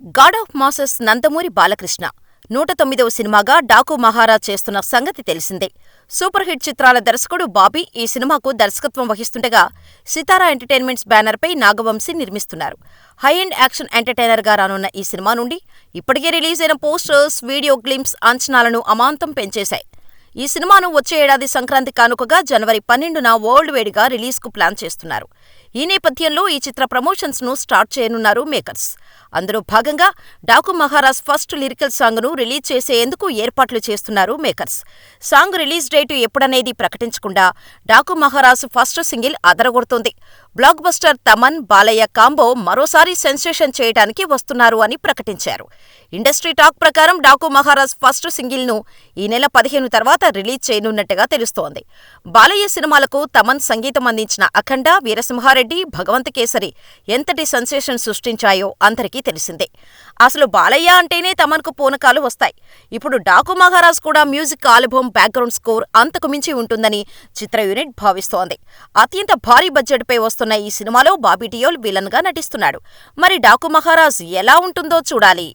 God of masses Nandamuri Balakrishna 109వ సినిమాగా డాకు మహారాజ్ చేస్తున్న సంగతి తెలిసిందే. సూపర్ హిట్ చిత్రాల దర్శకుడు బాబీ ఈ సినిమాకు దర్శకత్వం వహిస్తుండగా, సితారా ఎంటర్టైన్మెంట్స్ బ్యానర్పై నాగవంశీ నిర్మిస్తున్నారు. హై ఎండ్ యాక్షన్ ఎంటర్టైనర్గా రానున్న ఈ సినిమా నుండి ఇప్పటికే రిలీజ్ అయిన పోస్టర్స్, వీడియో గ్లింప్స్ అంచనాలను అమాంతం పెంచేశాయి. ఈ సినిమాను వచ్చే ఏడాది సంక్రాంతి కానుకగా జనవరి 12న వరల్డ్ వైడ్గా రిలీజ్కు ప్లాన్ చేస్తున్నారు. ఈ నేపథ్యంలో ఈ చిత్ర ప్రమోషన్స్ ను స్టార్ట్ చేయనున్నారు మేకర్స్. అందులో భాగంగా డాకు మహారాజ్ ఫస్ట్ లిరికల్ సాంగ్ను రిలీజ్ చేసేందుకు ఏర్పాట్లు చేస్తున్నారు మేకర్స్. సాంగ్ రిలీజ్ డేటు ఎప్పుడనేది ప్రకటించకుండా డాకు మహారాజ్ ఫస్ట్ సింగిల్ అదరగొడుతోంది. Blockbuster Thaman, Balayya combo మరోసారి సెన్సేషన్ చేయడానికి వస్తున్నారు అని ప్రకటించారు. ఇండస్ట్రీ టాక్ ప్రకారం డాకు మహారాజ్ ఫస్ట్ సింగిల్ ను ఈ నెల 15 తర్వాత రిలీజ్ చేయనున్నట్టుగా తెలుస్తోంది. బాలయ్య సినిమాలకు తమన్ సంగీతం అందించిన అఖండ, వీరసింహారెడ్డి, భగవంత కేసరి ఎంతటి సెన్సేషన్ సృష్టించాయో అందరికీ తెలిసిందే. అసలు బాలయ్య అంటేనే తమన్కు పూనకాలు వస్తాయి. ఇప్పుడు డాకు మహారాజ్ కూడా మ్యూజిక్ ఆల్బమ్, బ్యాక్గ్రౌండ్ స్కోర్ అంతకు మించి ఉంటుందని చిత్ర యూనిట్ భావిస్తోంది. అత్యంత భారీ బడ్జెట్ పై వస్తున్న ఈ సినిమాలో బాబీ డియోల్ విలన్ గా నటిస్తున్నాడు. మరి డాకు మహారాజ్ ఎలా ఉంటుందో చూడాలి.